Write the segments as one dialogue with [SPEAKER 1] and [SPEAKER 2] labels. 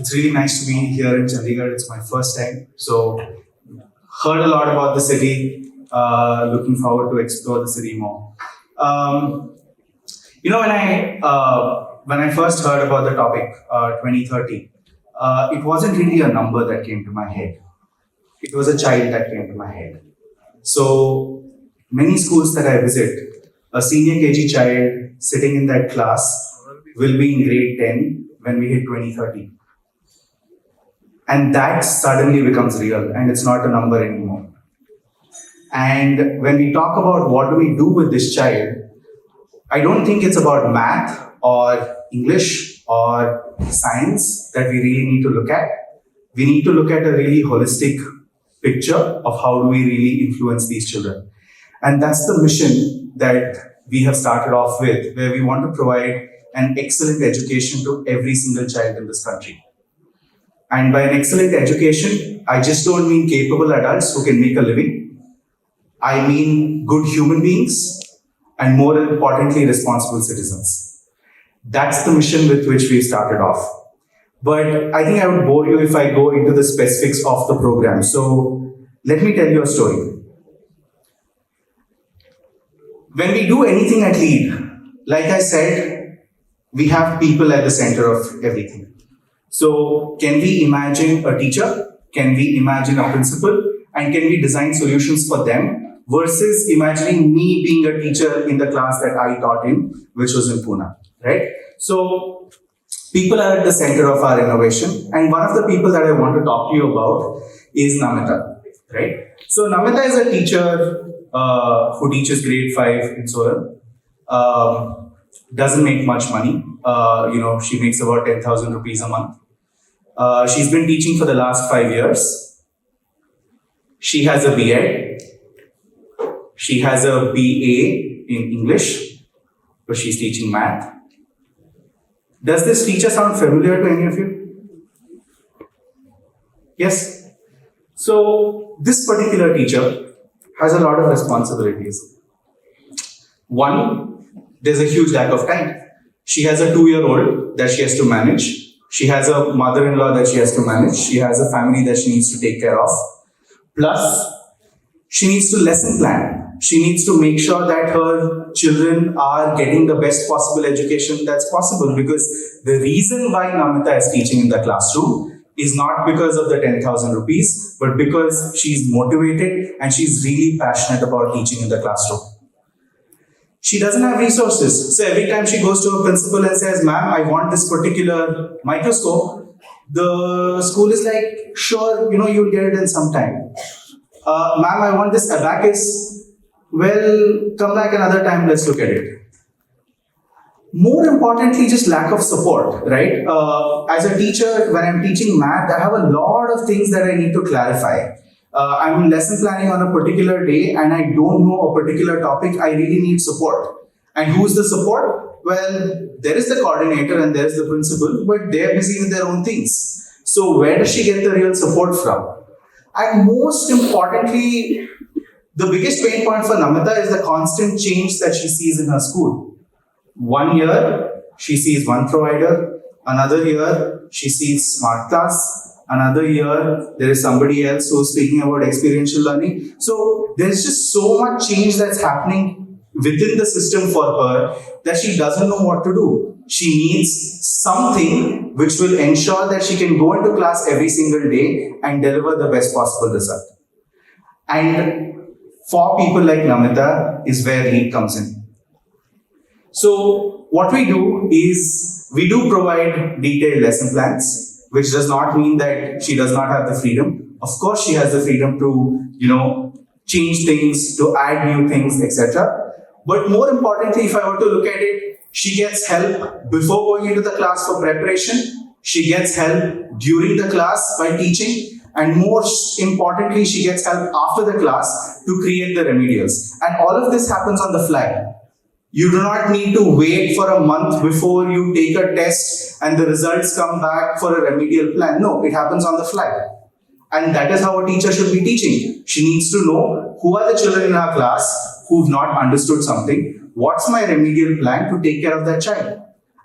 [SPEAKER 1] It's really nice to be here in Chandigarh. It's my first time. So, heard a lot about the city. Looking forward to explore the city more. When I first heard about the topic, 2030, it wasn't really a number that came to my head. It was a child that came to my head. So, many schools that I visit, a senior KG child sitting in that class will be in grade 10 when we hit 2030. And that suddenly becomes real and it's not a number anymore. And when we talk about what do we do with this child, I don't think it's about math or English or science that we really need to look at. We need to look at a really holistic picture of how do we really influence these children. And that's the mission that we have started off with, where we want to provide an excellent education to every single child in this country. And by an excellent education, I just don't mean capable adults who can make a living. I mean good human beings and more importantly, responsible citizens. That's the mission with which we started off. But I think I would bore you if I go into the specifics of the program. So let me tell you a story. When we do anything at LEAD, like I said, we have people at the center of everything. So can we imagine a teacher? Can we imagine a principal? And can we design solutions for them versus imagining me being a teacher in the class that I taught in, which was in Pune, right? So people are at the center of our innovation. And one of the people that I want to talk to you about is Namita, right? So Namita is a teacher who teaches grade 5 in Solan. Doesn't make much money. She makes about 10,000 rupees a month. She's been teaching for the last 5 years. She has a B.Ed. She has a B.A. in English, but she's teaching math. Does this teacher sound familiar to any of you? Yes? So, this particular teacher has a lot of responsibilities. One, there's a huge lack of time. She has a 2-year-old that she has to manage. She has a mother-in-law that she has to manage. She has a family that she needs to take care of. Plus, she needs to lesson plan. She needs to make sure that her children are getting the best possible education that's possible, because the reason why Namita is teaching in the classroom is not because of the 10,000 rupees, but because she's motivated and she's really passionate about teaching in the classroom. She doesn't have resources. So every time she goes to a principal and says, ma'am, I want this particular microscope, the school is like, sure, you'll get it in some time. Ma'am, I want this abacus. Well, come back another time, let's look at it. More importantly, just lack of support, right? As a teacher, when I'm teaching math, I have a lot of things that I need to clarify. I'm lesson planning on a particular day and I don't know a particular topic, I really need support. And who's the support? Well, there is the coordinator and there's the principal, but they're busy with their own things. So where does she get the real support from? And most importantly, the biggest pain point for Namita is the constant change that she sees in her school. 1 year, she sees one provider. Another year, she sees smart class. Another year, there is somebody else who's speaking about experiential learning. So there's just so much change that's happening within the system for her that she doesn't know what to do. She needs something which will ensure that she can go into class every single day and deliver the best possible result. And for people like Namita is where LEAD comes in. So what we do is we do provide detailed lesson plans, which does not mean that she does not have the freedom. Of course, she has the freedom to, change things, to add new things, etc. But more importantly, if I were to look at it, she gets help before going into the class for preparation. She gets help during the class by teaching. And most importantly, she gets help after the class to create the remedials. And all of this happens on the fly. You do not need to wait for a month before you take a test and the results come back for a remedial plan. No, it happens on the fly. And that is how a teacher should be teaching. She needs to know who are the children in our class who've not understood something. What's my remedial plan to take care of that child?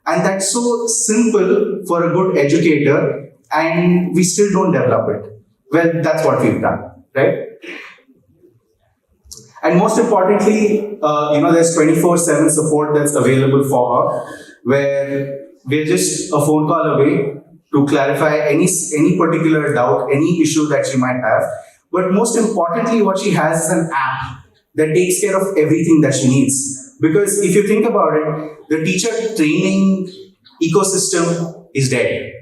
[SPEAKER 1] And that's so simple for a good educator and we still don't develop it. Well, that's what we've done, right? And most importantly, there's 24/7 support that's available for her, where we're just a phone call away to clarify any particular doubt, any issue that she might have. But most importantly, what she has is an app that takes care of everything that she needs. Because if you think about it, the teacher training ecosystem is dead.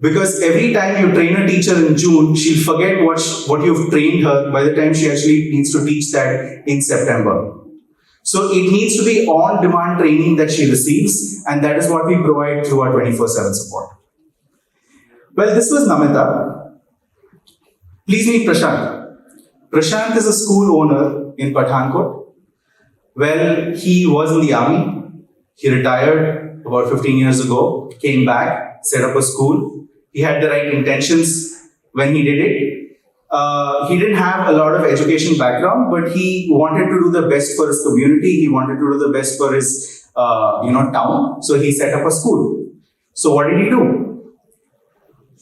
[SPEAKER 1] Because every time you train a teacher in June, she'll forget what you've trained her by the time she actually needs to teach that in September. So it needs to be on-demand training that she receives, and that is what we provide through our 24/7 support. Well, this was Namita. Please meet Prashant. Prashant is a school owner in Pathankot. Well, he was in the army. He retired about 15 years ago, came back, set up a school. He had the right intentions when he did it. He didn't have a lot of education background, but he wanted to do the best for his community. He wanted to do the best for his, town. So he set up a school. So what did he do?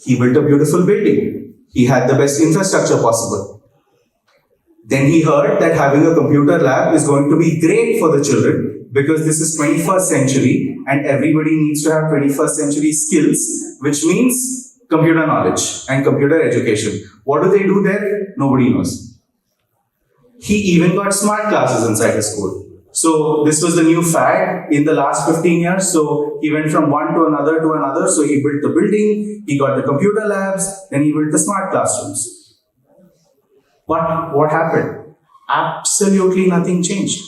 [SPEAKER 1] He built a beautiful building. He had the best infrastructure possible. Then he heard that having a computer lab is going to be great for the children because this is 21st century and everybody needs to have 21st century skills, which means computer knowledge and computer education. What do they do there? Nobody knows. He even got smart classes inside his school. So this was the new fad in the last 15 years. So he went from one to another to another. So he built the building, he got the computer labs, then he built the smart classrooms. But what happened? Absolutely nothing changed.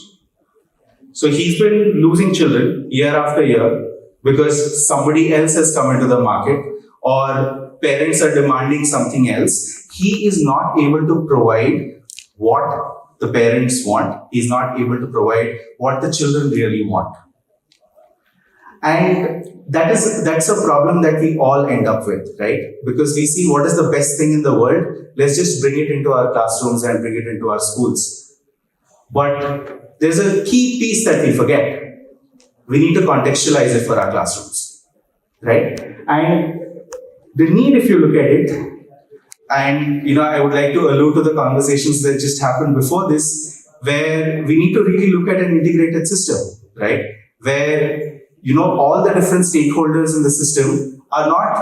[SPEAKER 1] So he's been losing children year after year because somebody else has come into the market or parents are demanding something else. He is not able to provide what the parents want. He's not able to provide what the children really want. And that's a problem that we all end up with, right? Because we see what is the best thing in the world. Let's just bring it into our classrooms and bring it into our schools. But there's a key piece that we forget. We need to contextualize it for our classrooms, right? And the need, if you look at it, and I would like to allude to the conversations that just happened before this, where we need to really look at an integrated system, right? Where all the different stakeholders in the system are not.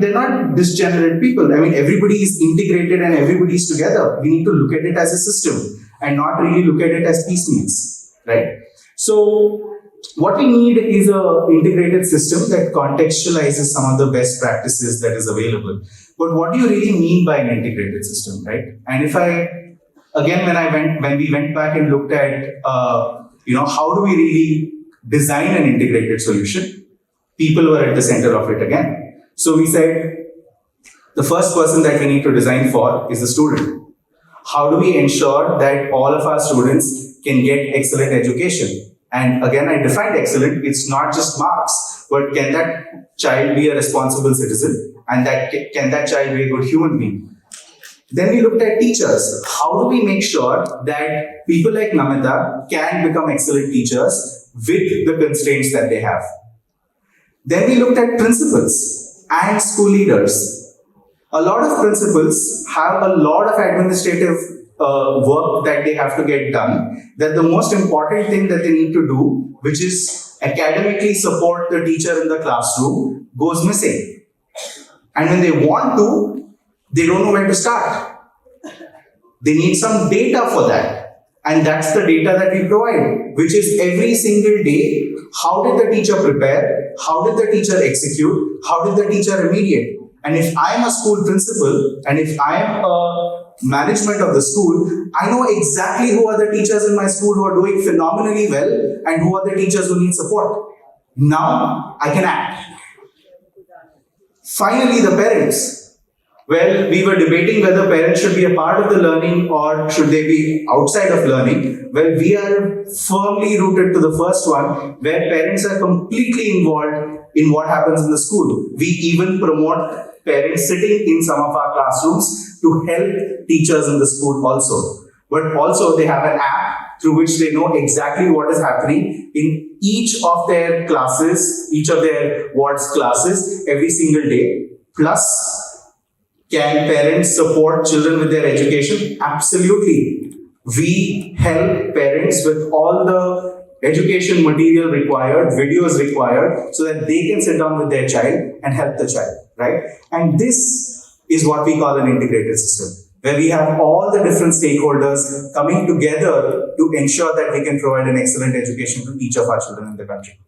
[SPEAKER 1] They're not disgenerate people. Everybody is integrated and everybody is together. We need to look at it as a system and not really look at it as piecemeals, right? So what we need is an integrated system that contextualizes some of the best practices that is available. But what do you really mean by an integrated system, right? And when we went back and looked at, how do we really design an integrated solution? People were at the center of it again. So we said, the first person that we need to design for is the student. How do we ensure that all of our students can get excellent education? And again, I defined excellent. It's not just marks, but can that child be a responsible citizen? And can that child be a good human being? Then we looked at teachers. How do we make sure that people like Namita can become excellent teachers with the constraints that they have? Then we looked at principals and school leaders. A lot of principals have a lot of administrative work that they have to get done, that the most important thing that they need to do, which is academically support the teacher in the classroom, goes missing. And when they want to, they don't know where to start. They need some data for that. And that's the data that we provide, which is every single day, how did the teacher prepare? How did the teacher execute? How did the teacher remediate? And if I am a school principal, and if I am a management of the school, I know exactly who are the teachers in my school who are doing phenomenally well, and who are the teachers who need support. Now, I can act. Finally, the parents. Well, we were debating whether parents should be a part of the learning or should they be outside of learning. Well, we are firmly rooted to the first one, where parents are completely involved in what happens in the school. We even promote parents sitting in some of our classrooms to help teachers in the school also. But also they have an app through which they know exactly what is happening in each of their classes, each of their wards classes every single day. Plus, can parents support children with their education? Absolutely. We help parents with all the education material required, videos required, so that they can sit down with their child and help the child, right? And this is what we call an integrated system, where we have all the different stakeholders coming together to ensure that we can provide an excellent education to each of our children in the country.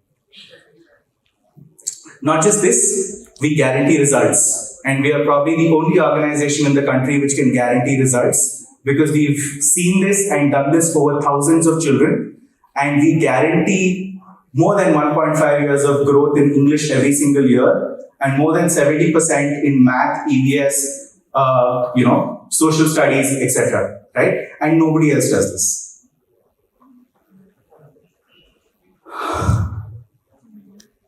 [SPEAKER 1] Not just this, we guarantee results. And we are probably the only organization in the country which can guarantee results, because we've seen this and done this for thousands of children. And we guarantee more than 1.5 years of growth in English every single year, and more than 70% in math, EVS, social studies, etc. Right? And nobody else does this.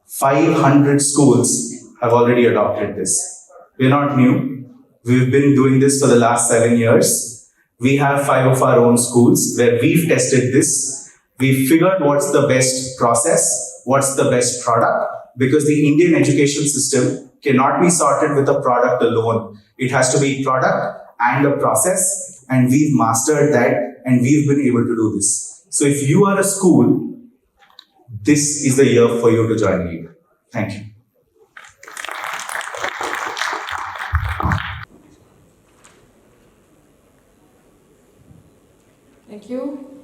[SPEAKER 1] 500 schools have already adopted this. We're not new. We've been doing this for the last 7 years. We have 5 of our own schools where we've tested this. We figured what's the best process, what's the best product, because the Indian education system cannot be sorted with a product alone. It has to be product and a process, and we've mastered that, and we've been able to do this. So if you are a school, this is the year for you to join me. Thank you.
[SPEAKER 2] Thank you.